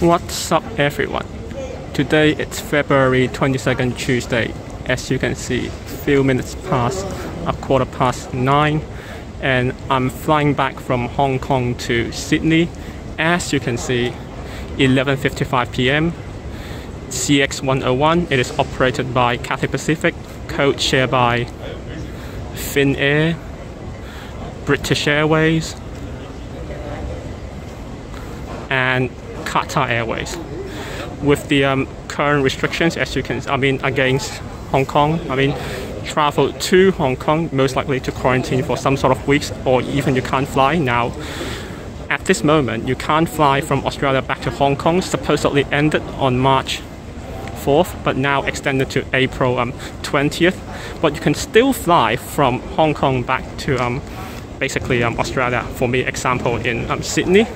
What's up everyone? Today it's February 22nd Tuesday. As you can see, few minutes past 9:15 and I'm flying back from Hong Kong to Sydney. As you can see, 11:55 p.m. CX101. It is operated by Cathay Pacific, code shared by Finnair, British Airways and Qatar Airways. With the current restrictions, as you can, against Hong Kong, travel to Hong Kong most likely to quarantine for some sort of weeks, or even you can't fly now. At this moment, you can't fly from Australia back to Hong Kong. Supposedly ended on March 4th, but now extended to April 20th. But you can still fly from Hong Kong back to basically Australia. For me, example in Sydney.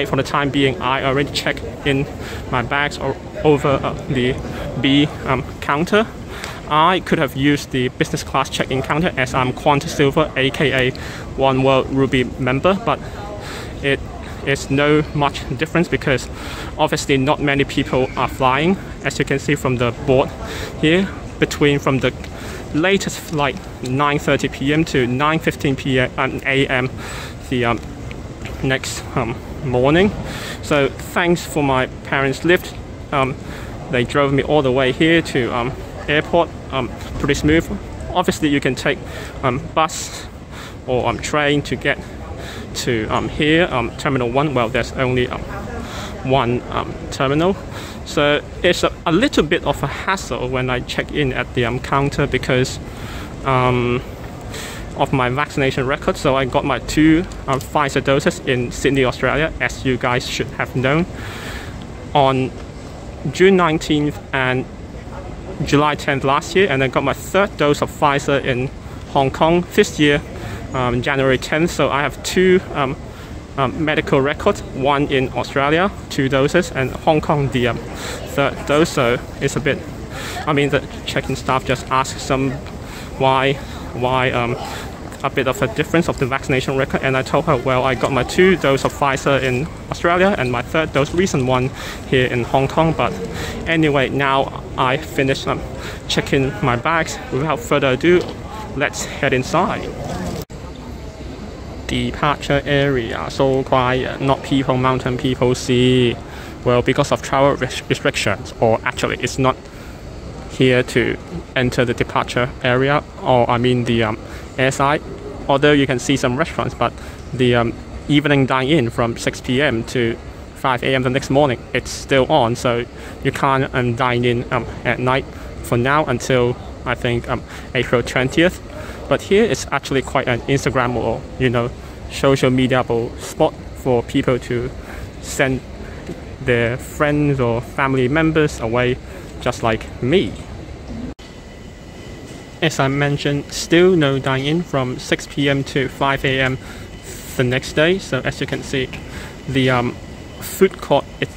For the time being, I already checked in my bags over the B counter. I could have used the business class check-in counter as I'm Qantas Silver, aka One World Ruby member, but it is no much difference because obviously not many people are flying. As you can see from the board here, from the latest flight 9:30 p.m. to 9:15 p.m. a.m. the next morning. So thanks for my parents' lift. They drove me all the way here to airport, pretty smooth. Obviously you can take bus or train to get to here, Terminal 1. Well, there's only one terminal. So it's a little bit of a hassle when I check in at the counter because of my vaccination record. So I got my 2 Pfizer doses in Sydney, Australia, as you guys should have known, on June 19th and July 10th last year, and I got my 3rd dose of Pfizer in Hong Kong this year, January 10th. So I have 2 medical records, 1 in Australia, 2 doses, and Hong Kong the 3rd dose. So it's a bit, the check-in staff just asked some why a bit of a difference of the vaccination record, and I told her, well, I got my 2 doses of Pfizer in Australia and my 3rd dose, recent one, here in Hong Kong. But anyway, now I finished checking my bags. Without further ado, let's head inside. Departure area, so quiet, not people mountain, people sea. Well, because of travel restrictions, or actually it's not here to enter the departure area, or the airside. Although you can see some restaurants, but the evening dine-in from 6 p.m. to 5 a.m. the next morning, it's still on, so you can't dine in at night for now until I think April 20th. But here it's actually quite an Instagrammable, social media-able spot for people to send their friends or family members away, just like me. As I mentioned, still no dine-in from 6 p.m. to 5 a.m. the next day. So as you can see, the food court is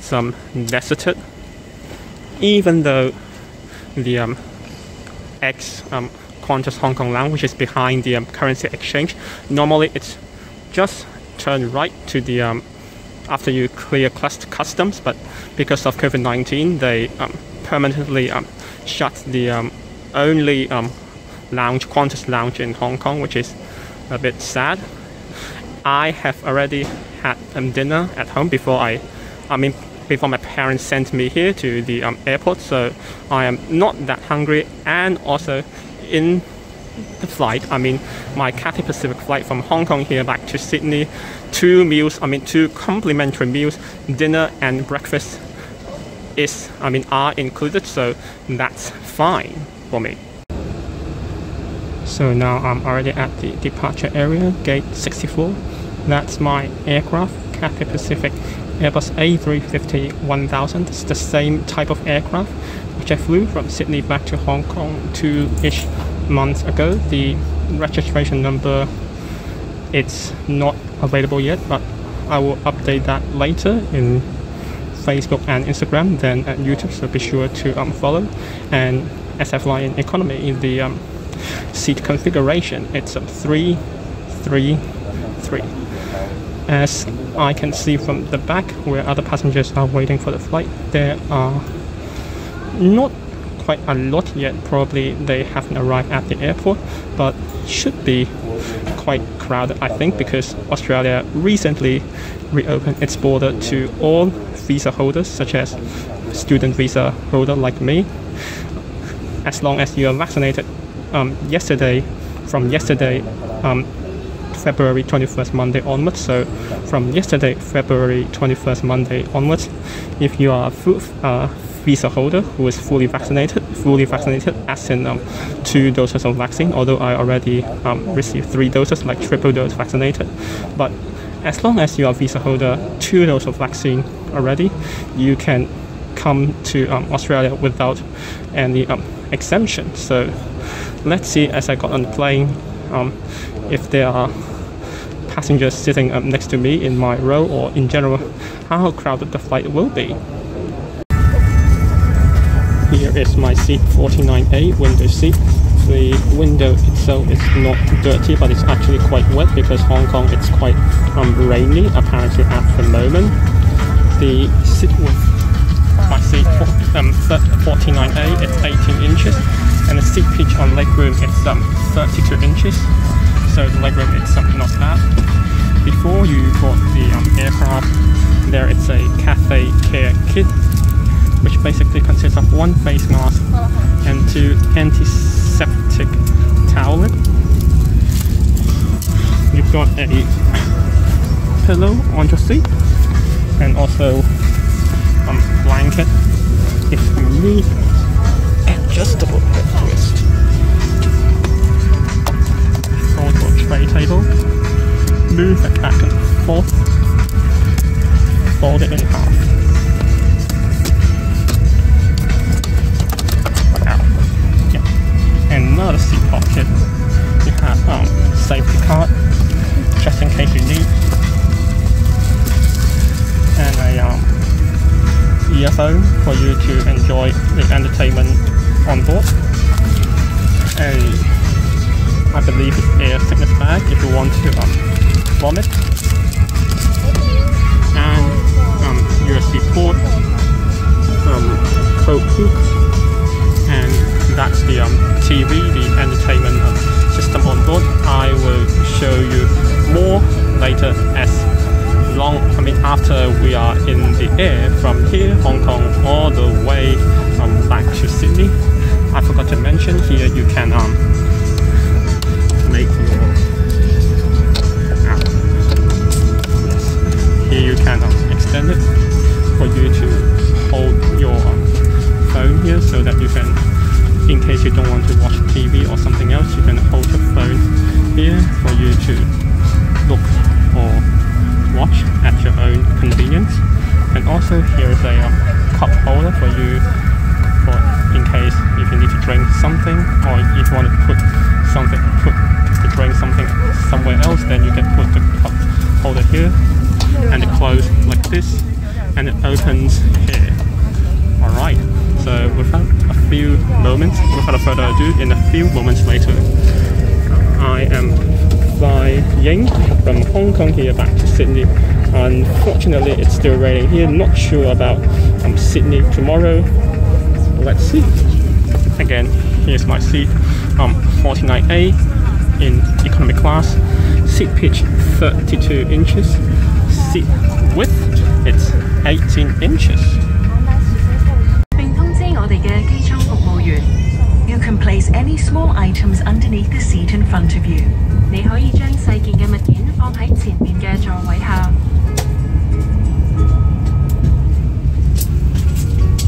deserted, even though the Qantas Hong Kong Lounge, which is behind the currency exchange, normally it's just turn right to the after you clear customs, but because of COVID-19, they permanently shut the only Qantas lounge in Hong Kong, which is a bit sad. I have already had dinner at home before before my parents sent me here to the airport, so I am not that hungry. And also in the flight, my Cathay Pacific flight from Hong Kong here back to Sydney, 2 meals, 2 complimentary meals, dinner and breakfast are included, so that's fine for me. So now I'm already at the departure area, gate 64. That's my aircraft, Cathay Pacific Airbus A350-1000. It's the same type of aircraft which I flew from Sydney back to Hong Kong 2-ish months ago. The registration number, it's not available yet, but I will update that later in Facebook and Instagram, then at YouTube, so be sure to follow. And as I fly in economy, in the seat configuration, it's 3-3-3. As I can see from the back where other passengers are waiting for the flight, there are not quite a lot yet. Probably they haven't arrived at the airport, but should be quite crowded, I think, because Australia recently reopened its border to all visa holders, such as student visa holder like me, as long as you are vaccinated from yesterday, February 21st Monday onwards. So from yesterday, February 21st Monday onwards, if you are a visa holder who is fully vaccinated as in 2 doses of vaccine, although I already received 3 doses, like triple dose vaccinated. But as long as you are visa holder 2 doses of vaccine already, you can come to Australia without any exemption. So let's see, as I got on the plane, if there are passengers sitting next to me in my row, or in general how crowded the flight will be. Here is my seat 49A, window seat. The window itself is not dirty, but it's actually quite wet because Hong Kong it's quite rainy apparently at the moment. The seat width, my seat 49A, it's 18 inches, and the seat pitch on legroom it's 32 inches. So the legroom is not bad. Before you board the aircraft, there is a Cathay Care Kit, which basically consists of 1 face mask and 2 antiseptic towels. You've got a pillow on your seat, and also blanket. It's a knee adjustable headrest. Fold tray table. Move it back and forth. Fold it in half. Another seat pocket. You have safety card, just in case you need, and a earphone for you to enjoy the entertainment on board. I believe it's air sickness bag if you want to vomit, and USB port, Coke hook, and that's the TV, the entertainment system on board. I will show you more later, after we are in the air from here, Hong Kong, all the way back to Sydney. I forgot to mention, here you can make your here you can extend it for you to hold your phone here, so that you can, in case you don't want to watch TV or something else, you can hold the phone here for you to look or watch at your own convenience. And also here is a cup holder for you, in case if you need to drink something, or if you want to put drink something somewhere else, then you can put the cup holder here, and it closes like this, and it opens here. Alright, so without a further ado, in a few moments later, I am flying from Hong Kong here back to Sydney. Unfortunately, it's still raining here. Not sure about Sydney tomorrow. Let's see. Again, here's my seat, 49A in economy class. Seat pitch 32 inches. Seat width, it's 18 inches. You can place any small items underneath the seat in front of you. 你可以將細件嘅物件放喺前面嘅座位下。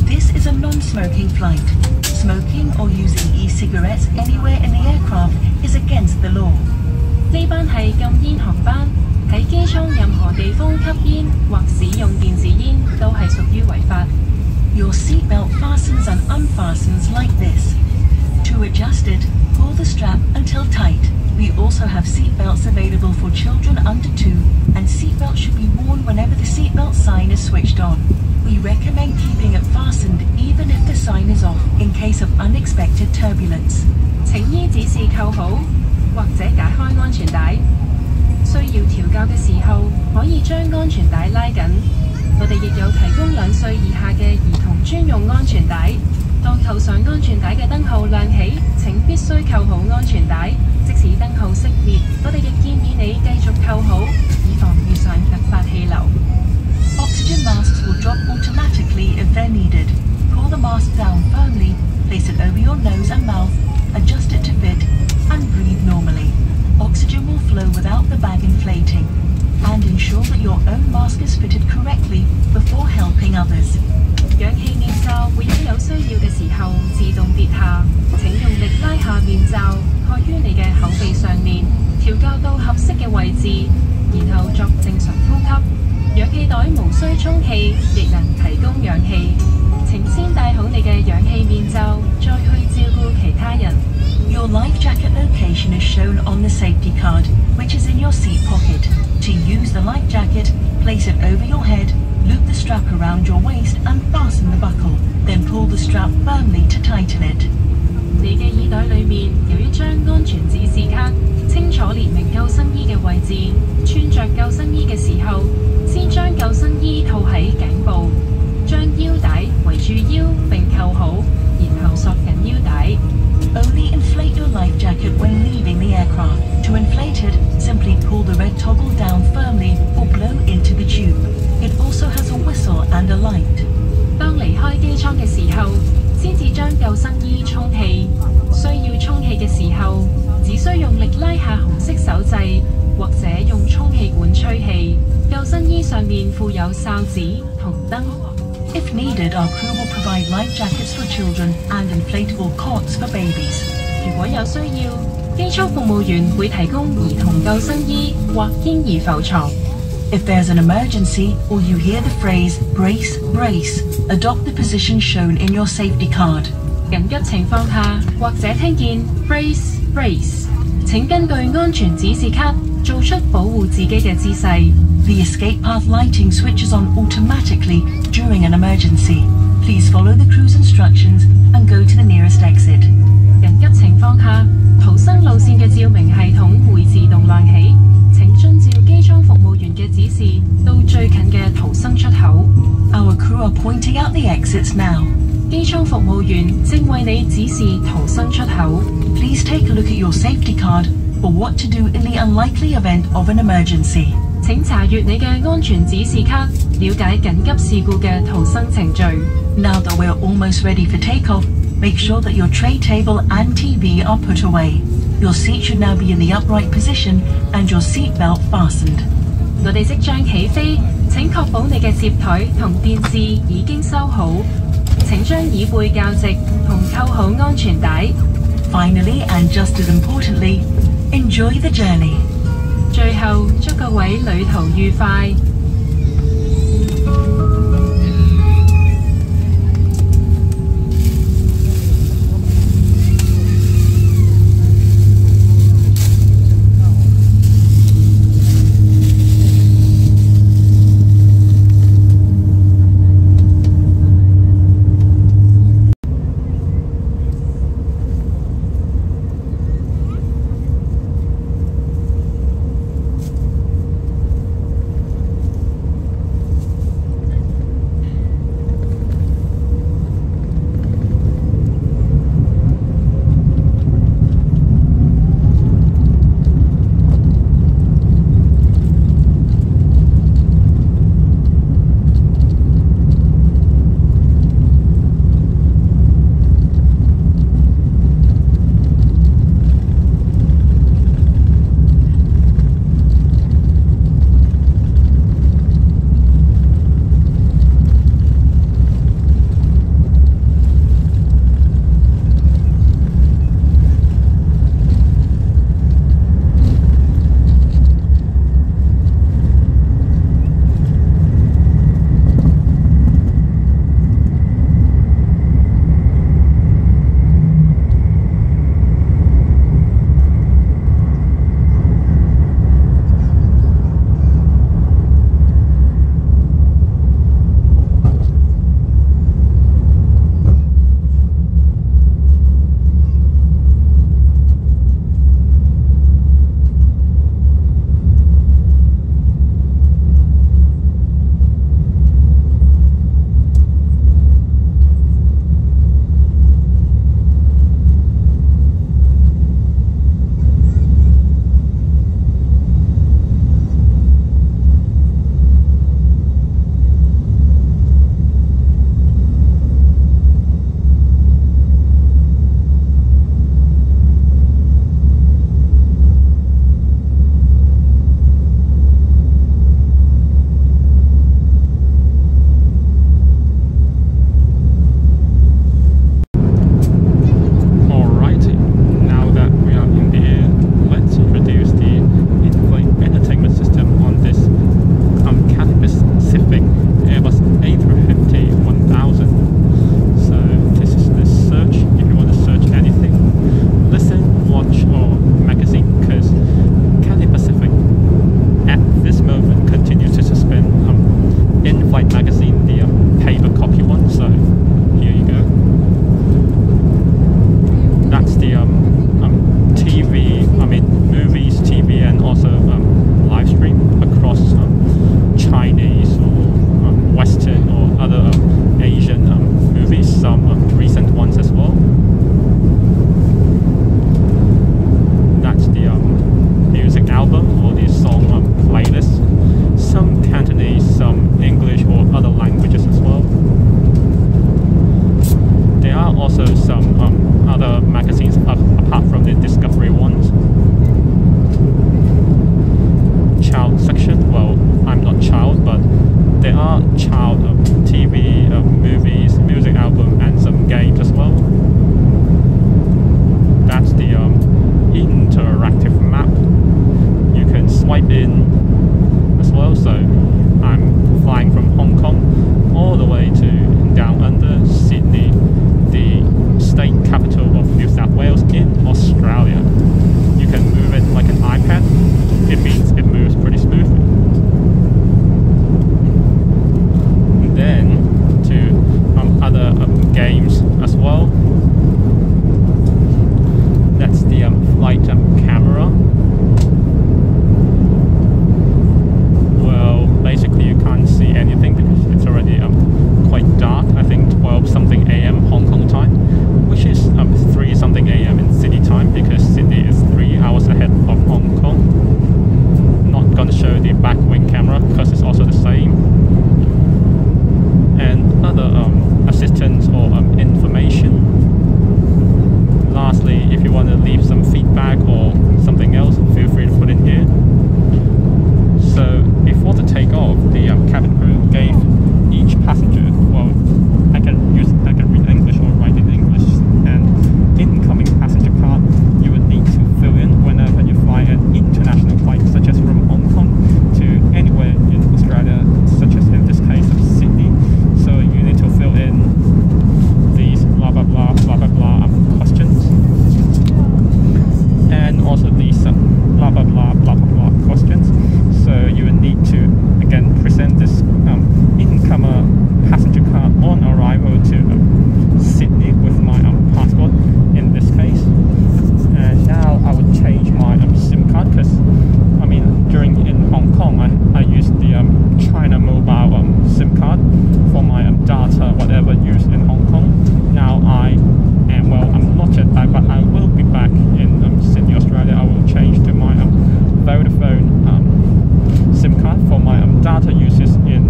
This is a non-smoking flight. Smoking or using e-cigarettes anywhere in the aircraft is against the law. 呢班係禁煙航班，喺機艙任何地方吸煙或使用電子煙都係屬於違法。Your seatbelt fastens and unfastens like this. To adjust it, pull the strap until tight. We also have seatbelts available for children under 2, and seatbelts should be worn whenever the seatbelt sign is switched on. We recommend keeping it fastened even if the sign is off in case of unexpected turbulence. 請依指示扣好，或者解開安全帶。需要調校嘅時候，可以將安全帶拉緊。我哋亦有提供2歲以下嘅兒童專用安全帶。當扣上安全帶嘅燈號亮起，請必須扣好安全帶。即使燈號熄滅，我哋亦建議你繼續扣好，以防遇上突發氣流。Oxygen masks will drop automatically if they're needed. Pull the mask down firmly, place it over your nose and mouth, adjust it to fit, and breathe normally. Oxygen will flow without the bag inflating, and ensure that your own mask is fitted correctly before helping others. 氧氣面罩會喺有需要嘅時候自動跌下，請用力拉下面罩，蓋於你嘅口鼻上面，調校到合適嘅位置，然後作正常呼吸。氧氣袋無需充氣，亦能提供氧氣。請先戴好你嘅氧氣面罩，再去照顧其他人。Your life jacket location is shown on the safety card, which is in your seat pocket. To use the life jacket, place it over your head, loop the strap around your waist and fasten the buckle, then pull the strap firmly to tighten it. 你嘅耳袋裏面有一張安全指示卡，清楚列明救生衣嘅位置。穿着救生衣嘅時候，先將救生衣套喺頸部，將腰帶圍住腰並扣好，然後索緊腰帶。Only inflate your life jacket when leaving the aircraft. To inflate it, simply pull the red toggle down firmly or blow into the tube. It also has a whistle and a light. 當離開機艙嘅時候，先至將救生衣充氣。需要充氣嘅時候，只需用力拉下紅色手掣，或者用充氣管吹氣。救生衣上面附有哨子同燈。If needed, our crew will provide life jackets for children and inflatable cots for babies. 如果有需要，機艙服務員會提供兒童救生衣或嬰兒浮床。If there's an emergency or you hear the phrase brace, brace, adopt the position shown in your safety card. 緊急情況下，或者聽見 brace, brace， 請根據安全指示卡做出保護自己嘅姿勢。The escape path lighting switches on automatically during an emergency. Please follow the crew's instructions and go to the nearest exit. 緊急情況下，逃生路線嘅照明系統會自動亮起。請遵照機艙服務員嘅指示到最近嘅逃生出口。Our crew are pointing out the exits now. 機艙服務員正為你指示逃生出口。Please take a look at your safety card for what to do in the unlikely event of an emergency. 請查閱你嘅安全指示卡，了解緊急事故嘅逃生程序。Now that we're almost ready for takeoff, make sure that your tray table and TV are put away. Your seat should now be in the upright position and your seat belt fastened. 我哋即將起飛，請確保你嘅摺枱同電視已經收好。請將椅背較直同扣好安全帶。Finally, and just as importantly, enjoy the journey. 最後，祝各位旅途愉快。child TV, movies, music album, and some games as well. That's the interactive map. You can swipe in as well. So I'm flying from Hong Kong all the way to down under Sydney, the state capital of New South Wales in Australia. You can move it like an iPad. It means it moves pretty smoothly. And then to other games as well. That's the flight camera. Well, basically you can't see anything because it's already quite dark. I think 12 something AM Hong Kong time, which is 3 something AM in Sydney time, because Sydney is 3 hours ahead of Hong Kong. Not gonna show the back wing camera because it's also the same. And other assistance or information. Lastly, if you want to leave some feedback or something else, feel free to put in here. So before the takeoff, the cabin crew gave each passenger, well, I can read English or write in English, and incoming passenger card you will need to fill in whenever you fly an international flight, such as from Hong Kong to anywhere in Australia, such as in this case of Sydney. So you need to fill in these blah blah blah blah blah blah questions, and also these blah blah blah blah blah blah questions. So you will need to again present this incoming passenger card on arrival to Sydney with my passport in this case. And now I would change my SIM card, because I mean during in Hong Kong I used the China mobile SIM card for my data whatever used in Hong Kong. Now I'm not yet back, but I will be back in Sydney, Australia. I will change to my Vodafone SIM card for my data uses in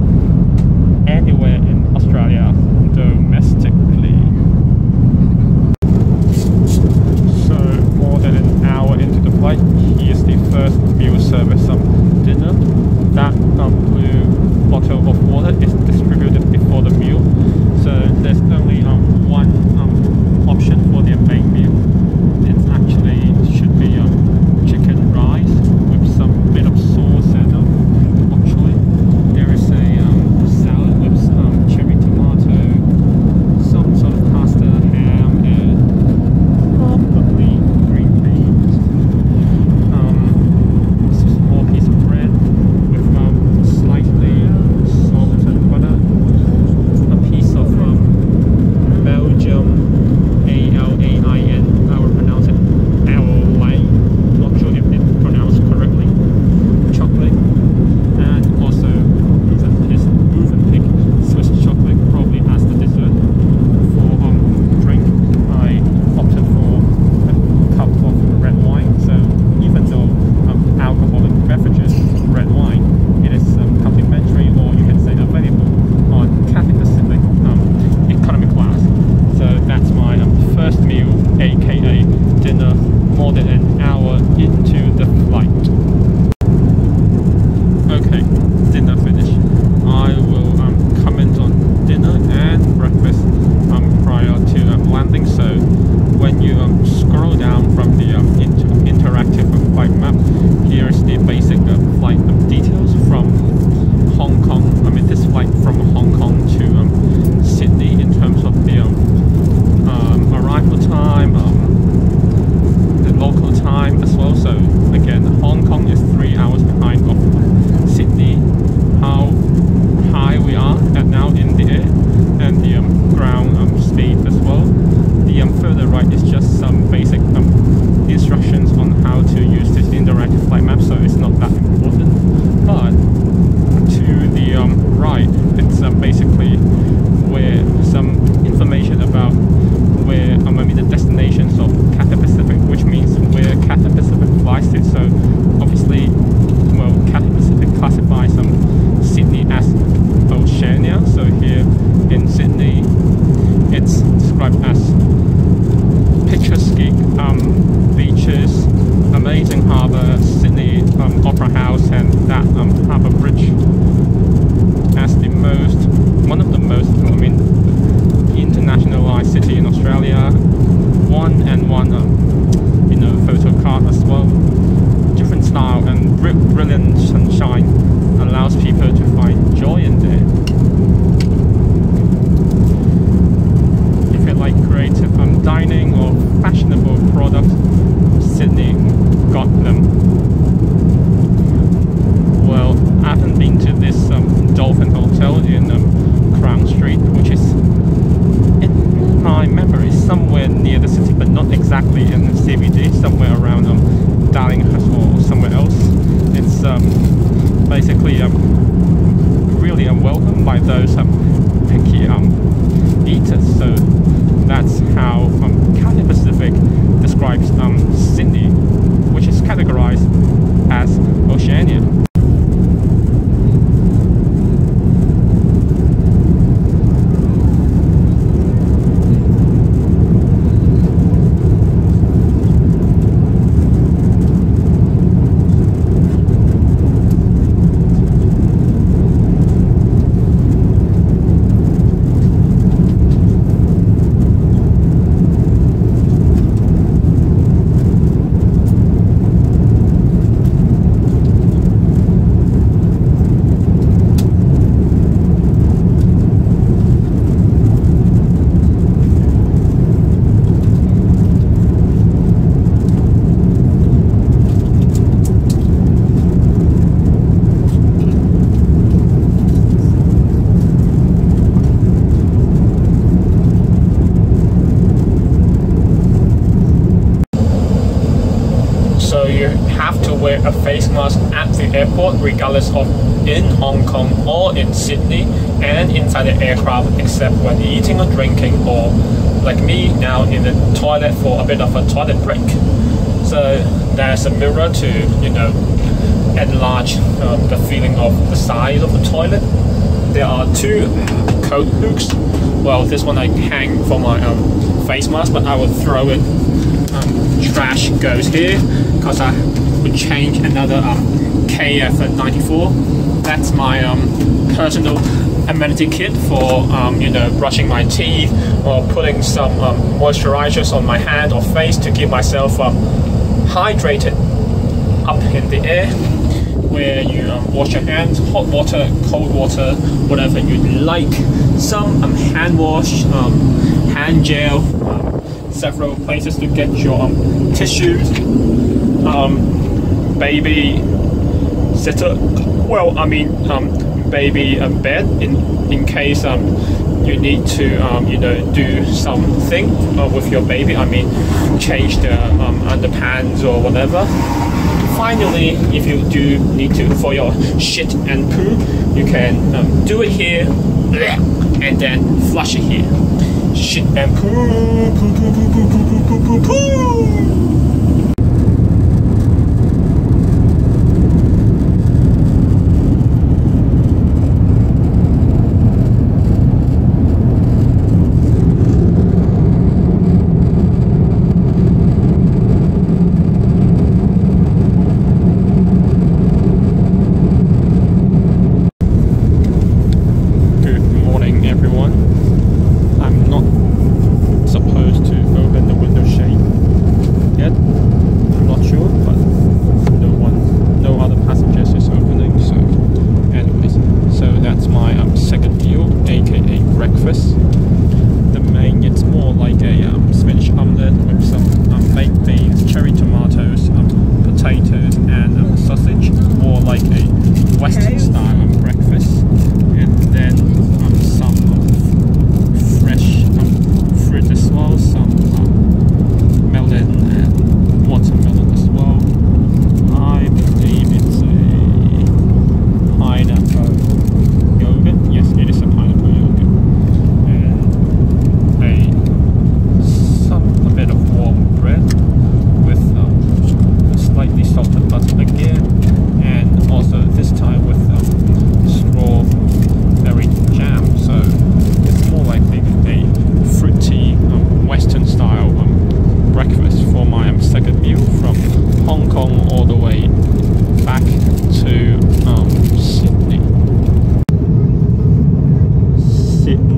anywhere in Australia domestically. So more than an hour into the flight, here's the first meal service dinner. That blue bottle of water is distributed before the meal. So there's only one option for the main meal. It actually should be chicken rice with some bit of sauce and bok choy. There is a salad with cherry tomato, some sort of pasta, ham, and probably green beans. A small piece of bread with slightly salted butter, a piece of Belgium Airline, I will pronounce it Airline, not sure if it's pronounced correctly, chocolate, and also his Movenpick Swiss chocolate, probably as the dessert. For drink, I opted for a cup of red wine. So even though alcoholic beverages, red wine, it is complimentary, or you can say available on Cathay Pacific economy class. So that's my first meal, aka dinner, more than an hour into the flight. Okay, dinner finished. I will comment on dinner and breakfast prior to landing. So when you scroll down from the interactive flight map, here's the basic flight details from Hong Kong. I mean this flight from Hong Kong to Sydney in terms of the arrival time, the local time as well. So again, Hong Kong is 3 hours behind of Sydney. How high we are at now in the air, and the ground speed as well. The further right is just some basic instructions on how to use this interactive flight map, so it's not that important. But to the right, it's basically where some information about where the destinations of Cathay Pacific, which means where Cathay Pacific flies to. So obviously, well, Cathay Pacific classifies Sydney as Oceania. So here in Sydney, it's described as picturesque beaches, amazing harbour, Sydney Opera House, and that harbour bridge as the most one of the most, internationalized city in Australia. One photo card as well. Different style and brilliant sunshine allows people to find joy in there. If you like creative dining or fashionable products, Sydney got them. Well, I haven't been to this Dolphin Hotel in Crown Street, which is, in my memory, somewhere near the city, but not exactly in the CBD, somewhere around Darlinghurst or somewhere else. It's basically really unwelcome by those picky eaters. So that's how Cathay Pacific describes Sydney, which is categorized as Oceania. A face mask at the airport, regardless of in Hong Kong or in Sydney, and inside the aircraft, except when eating or drinking, or like me now in the toilet for a bit of a toilet break. So there's a mirror to enlarge the feeling of the size of the toilet. There are two coat hooks. Well, this one I hang for my face mask, but I will throw it. Trash goes here because I would change another KF94. That's my personal amenity kit for brushing my teeth or putting some moisturizers on my hand or face to keep myself hydrated up in the air, where you wash your hands, hot water, cold water, whatever you like. Some hand wash, hand gel, several places to get your tissues, baby sitter, baby bed in case you need to do something with your baby, change the underpants or whatever. Finally, if you do need to for your shit and poo, you can do it here and then flush it here. Shit and poo, poo, poo, poo, poo, poo, poo, poo, poo.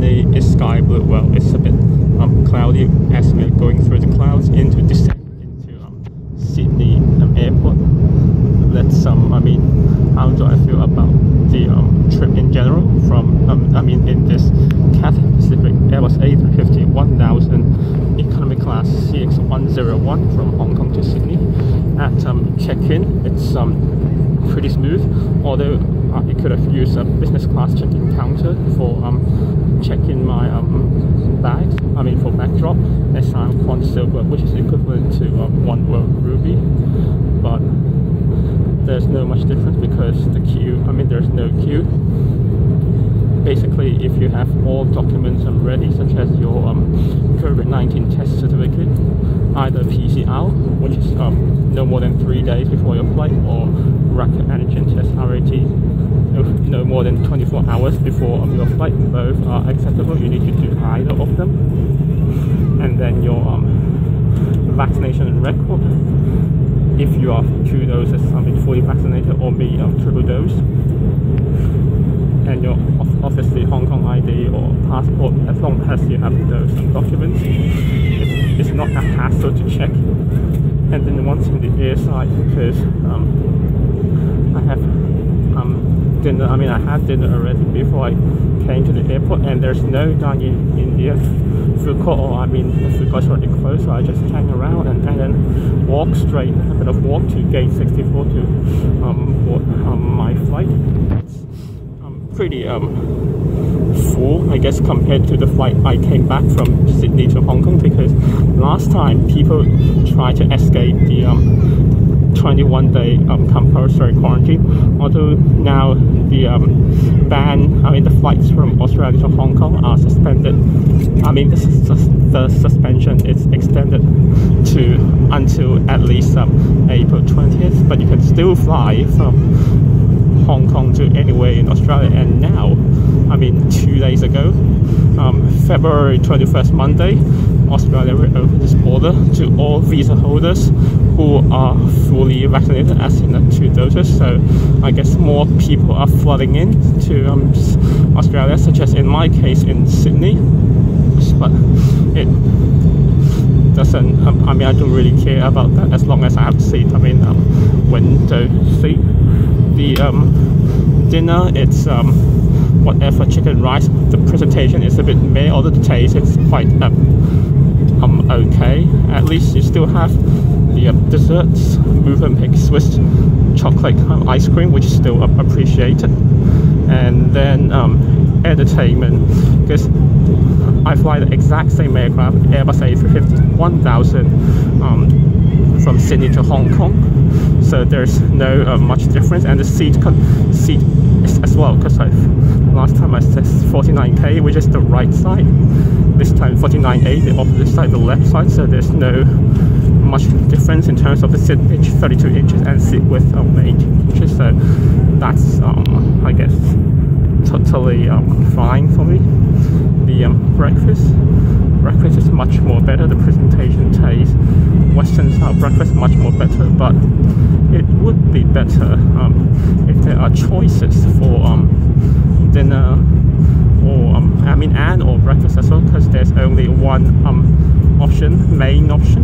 Sydney is sky blue. Well, it's a bit cloudy as we're going through the clouds into descent into Sydney airport. Let's I mean, how do I feel about the trip in general from I mean, in this Cathay Pacific Airbus A350-1000 economy class CX101 from Hong Kong to Sydney. At check-in, it's pretty smooth, although I could have used a business class check-in counter for checking my bags. I mean, for backdrop, SIM Quant Silver, which is equivalent to One World Ruby, but there's no much difference because the queue, I mean, there's no queue. Basically, if you have all documents ready, such as your COVID-19 test certificate, either PCR, which is no more than 3 days before your flight, or rapid antigen test RAT, no more than 24 hours before your flight, both are acceptable. You need to do either of them. And then your vaccination record, if you are 2 doses, I mean fully vaccinated, or maybe triple dose, and your obviously Hong Kong ID or passport, as long as you have those documents. It's not a hassle to check. And then once in the airside, because I have dinner, I mean I had dinner already before I came to the airport, and there's no dining in India food court, or I mean the food court's already closed, so I just hang around and then walk straight, a bit of walk to gate 64 to my flight. It's pretty full, I guess, compared to the flight I came back from Sydney to Hong Kong, because last time people tried to escape the 21-day compulsory quarantine, although now the ban, I mean the flights from Australia to Hong Kong are suspended. I mean the suspension is extended to until at least April 20th, but you can still fly from Hong Kong to anywhere in Australia. And now, I mean 2 days ago, February 21st, Monday, Australia will open this border to all visa holders who are fully vaccinated, as in the 2 doses. So I guess more people are flooding in to Australia, such as in my case in Sydney. But it doesn't, I mean I don't really care about that as long as I have a seat, I mean window seat. The dinner, it's whatever, chicken rice. The presentation is a bit meh, although the taste is quite okay. At least you still have the desserts, Mövenpick Swiss chocolate ice cream, which is still appreciated. And then entertainment, because I fly the exact same aircraft, Airbus A350-1000, from Sydney to Hong Kong. So there's no much difference, and the seat is as well, because last time I said 49K, which is the right side. This time 49A, the opposite side, the left side. So there's no much difference in terms of the seat pitch, 32 inches, and seat width of 18 inches. So that's I guess totally fine for me. The breakfast is much more better. The presentation taste, Western style breakfast, much more better. But it would be better if there are choices for dinner, or I mean or breakfast as well, because there's only one option, main option.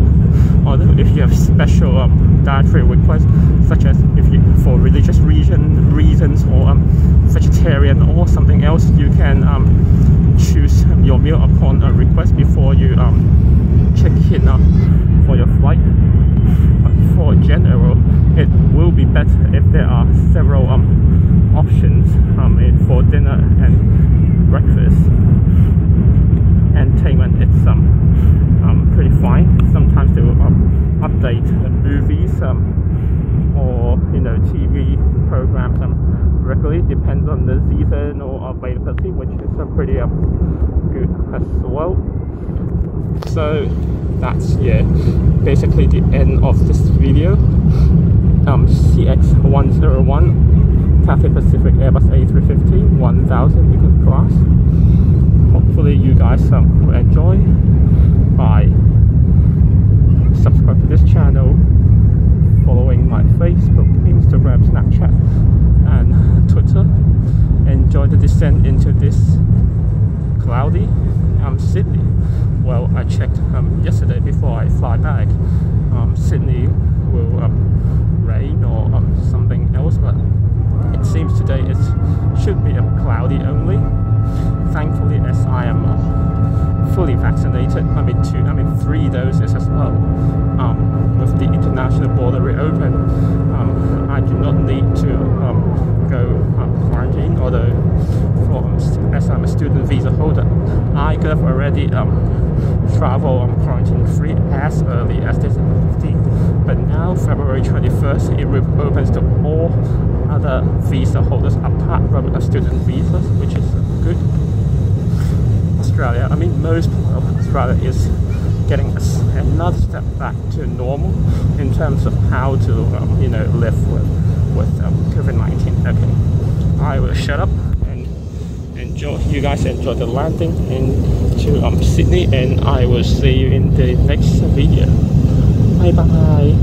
Although if you have special dietary requests, such as if you for religious reasons, or vegetarian or something else, you can choose your meal upon a request before you check in for your flight. But for general, it will be better if there are several options for dinner and breakfast. Entertainment, it's pretty fine. Sometimes they will update the movies or TV programs regularly, depends on the season or availability, which is pretty good as well. So that's basically the end of this video. CX101 Cathay Pacific Airbus A350-1000 economy class. Hopefully you guys will enjoy by subscribe to this channel, following my Facebook, Instagram, Snapchat and Twitter. Enjoy the descent into this cloudy. Sydney. Well, I checked yesterday before I fly back. Sydney will rain or something else, but it seems today it should be cloudy only. Thankfully, as I am fully vaccinated, I mean 3 doses as well. With the international border reopened, I do not need to go quarantine. Although, as I'm a student visa holder, I could have already travel quarantine free as early as December 15th. But now, February 21st, it reopens to all other visa holders apart from student visas, which is good. Australia, I mean, most of Australia is getting another step back to normal in terms of how to live with COVID-19. Okay, I will shut up and enjoy. You guys enjoy the landing into Sydney, and I will see you in the next video. Bye bye.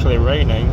actually raining.